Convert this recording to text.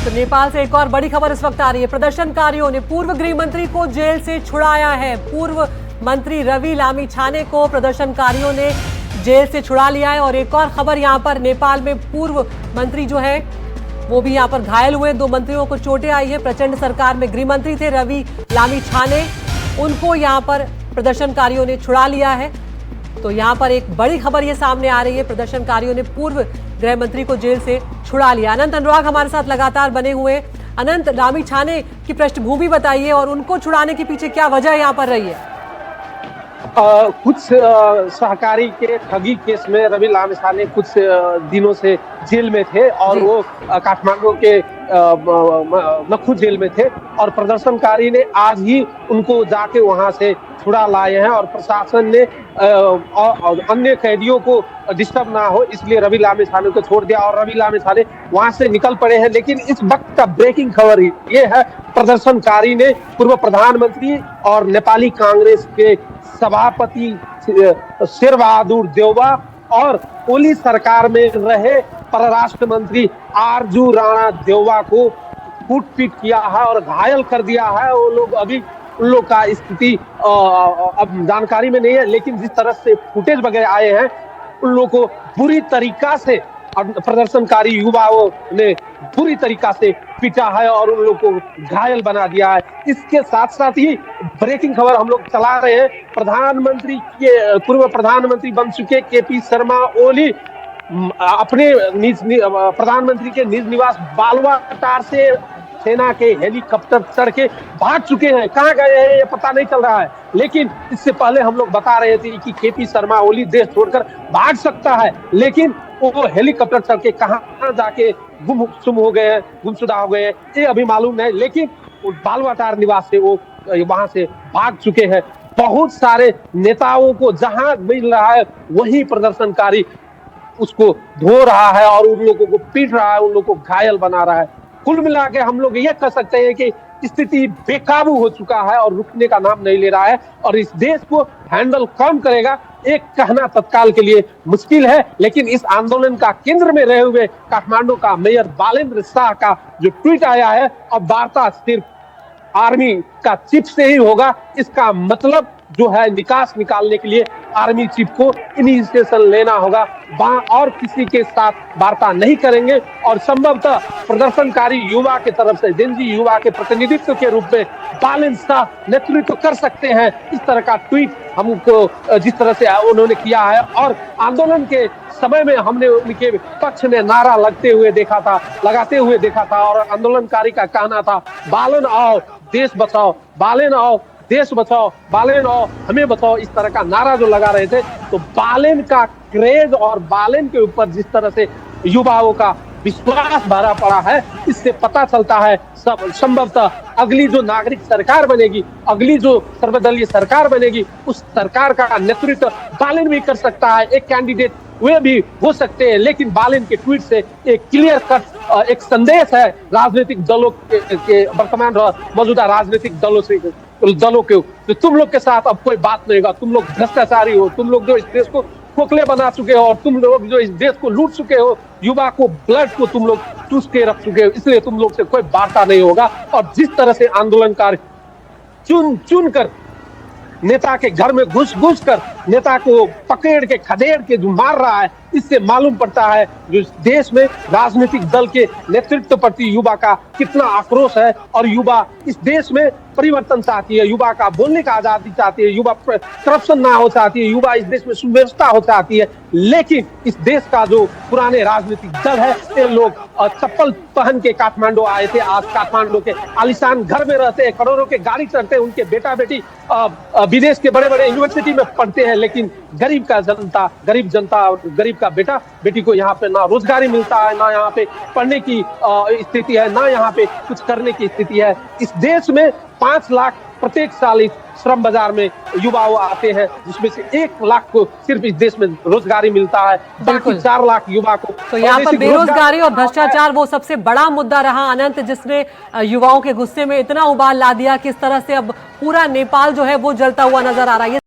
तो नेपाल से एक और बड़ी खबर इस वक्त आ रही है। प्रदर्शनकारियों ने पूर्व गृह मंत्री को जेल से छुड़ाया है। पूर्व मंत्री रवि लामिछाने को प्रदर्शनकारियों ने जेल से छुड़ा लिया है। और एक और खबर यहाँ पर, नेपाल में पूर्व मंत्री जो है वो भी यहाँ पर घायल हुए। 2 मंत्रियों को चोटें आई है। प्रचंड सरकार में गृह मंत्री थे रवि लामिछाने, उनको यहाँ पर प्रदर्शनकारियों ने छुड़ा लिया है। तो यहाँ पर एक बड़ी खबर ये सामने आ रही है, प्रदर्शनकारियों ने पूर्व गृह मंत्री को जेल से छुड़ा लिया। अनंत अनुराग हमारे साथ लगातार बने हुए। अनंत, लामिछाने की पृष्ठभूमि बताइए और उनको छुड़ाने के पीछे क्या वजह यहाँ पर रही है? कुछ सहकारी के ठगी केस में रवि लामिछाने कुछ दिनों से जेल में थे और वो काठमांडू के नखू जेल में थे और प्रदर्शनकारी ने आज ही उनको जाके वहां से छुड़ा लाए हैं। और प्रशासन ने अन्य कैदियों को डिस्टर्ब ना हो इसलिए रवि लामिछाने को छोड़ दिया और रवि लामिछाने वहां से निकल पड़े हैं। लेकिन इस वक्त का ब्रेकिंग खबर ये है, प्रदर्शनकारी ने पूर्व प्रधानमंत्री और नेपाली कांग्रेस के सभापति शेरबहादुर देउवा और ओली सरकार में रहे परराष्ट्र मंत्री आरजू राणा देउवा को कूटपीट किया है और घायल कर दिया है। वो लोग अभी उन लोग का स्थिति अब जानकारी में नहीं है, लेकिन जिस तरह से फुटेज वगैरह आए हैं उन लोगों को बुरी तरीका से प्रदर्शनकारी युवाओं ने बुरी तरीका से पीटा है और उन लोगों को घायल बना दिया है। इसके साथ साथ ही ब्रेकिंग खबर हम लोग चला रहे हैं, पूर्व प्रधानमंत्री बन चुके केपी शर्मा ओली अपने प्रधानमंत्री के निज निवास बालुवाटार से सेना के हेलीकॉप्टर चढ़ के भाग चुके हैं। कहां गए हैं ये पता नहीं चल रहा है, लेकिन इससे पहले हम लोग बता रहे थे कि केपी शर्मा ओली देश छोड़कर भाग सकता है, लेकिन वो हेलीकॉप्टर चढ़ के कहां जाके गुमसुम हो गए हैं, गुमशुदा हो गए हैं ये अभी मालूम नहीं। लेकिन बालुवाटार निवास से वो वहां से भाग चुके हैं। बहुत सारे नेताओं को जहां मिल रहा है वही प्रदर्शनकारी उसको धो रहा है और उन लोगों को पीट रहा है, उन लोगों को घायल बना रहा है। कुल मिला के हम लोग ये कह सकते हैं कि स्थिति बेकाबू हो चुका है और रुकने का नाम नहीं ले रहा है और इस देश को हैंडल कौन करेगा एक कहना तत्काल के लिए मुश्किल है। लेकिन इस आंदोलन का केंद्र में रहे हुए काठमांडू का मेयर बालेंद्र शाह का जो ट्वीट आया है, अब वार्ता सिर्फ आर्मी का चीफ से ही होगा। इसका मतलब जो है निकास निकालने के लिए आर्मी चीफ को इनिशिएशन लेना होगा, वहां और किसी के साथ वार्ता नहीं करेंगे। और संभवतः प्रदर्शनकारी युवा के तरफ से जेनजी युवा के प्रतिनिधित्व के रूप में बालेंद्र शाह नेतृत्व कर सकते हैं। इस तरह का ट्वीट हमको जिस तरह से उन्होंने किया है और आंदोलन के समय में हमने उनके पक्ष में नारा लगाते हुए देखा था और आंदोलनकारी का कहना था बालन आओ देश बचाओ, बालेन आओ देश बचाओ, बालेन आओ हमें बचाओ, इस तरह का नारा जो लगा रहे थे। तो बालेन का क्रेज और बालेन के ऊपर जिस तरह से युवाओं का विश्वास भरा पड़ा है, इससे पता चलता है संभवतः अगली जो नागरिक सरकार बनेगी, अगली जो सर्वदलीय सरकार बनेगी, उस सरकार का नेतृत्व बालेन भी कर सकता है। एक कैंडिडेट वे भी हो सकते हैं, लेकिन बालेन के ट्वीट से एक क्लियर कट एक संदेश है राजनीतिक दलों के वर्तमान मौजूदा राजनीतिक दलों के तो तुम लोग के साथ अब कोई बात नहीं होगा। तुम लोग भ्रष्टाचारी हो, तुम लोग जो इस देश को खोखले बना चुके हो और तुम लोग जो इस देश को लूट चुके हो, युवा को ब्लड को तुम लोग चूस के रख चुके हो, इसलिए तुम लोग से कोई वार्ता नहीं होगा। और जिस तरह से आंदोलनकारी चुन कर नेता के घर में घुस कर नेता को पकड़ के खदेड़ के जो मार रहा है, इससे मालूम पड़ता है जो देश में राजनीतिक दल के नेतृत्व प्रति युवा का कितना आक्रोश है। और युवा इस देश में परिवर्तन चाहती है, युवा का बोलने का आजादी चाहती है, युवा करप्शन ना हो चाहती है, युवा इस देश में सुव्यवस्था हो चाहती है। लेकिन इस देश का जो पुराने राजनीतिक दल है, ये लोग चप्पल पहन के काठमांडू आए थे, आज काठमांडू के आलिशान घर में रहते हैं, करोड़ों के गाड़ी चढ़ते हैं, उनके बेटा बेटी विदेश के बड़े बड़े यूनिवर्सिटी में पढ़ते हैं, लेकिन गरीब जनता गरीब का बेटा बेटी को यहाँ पे ना रोजगारी मिलता है, ना यहाँ पे पढ़ने की स्थिति है, ना यहाँ पे कुछ करने की स्थिति है। इस देश में 5 लाख प्रत्येक साल इस श्रम बाजार में युवा आते हैं, जिसमें से 1 लाख को सिर्फ इस देश में रोजगारी मिलता है, बाकी 4 लाख युवा को। तो यहाँ पर बेरोजगारी और भ्रष्टाचार वो सबसे बड़ा मुद्दा रहा अनंत, जिसने युवाओं के गुस्से में इतना उबाल ला दिया। किस तरह से अब पूरा नेपाल जो है वो जलता हुआ नजर आ रहा है।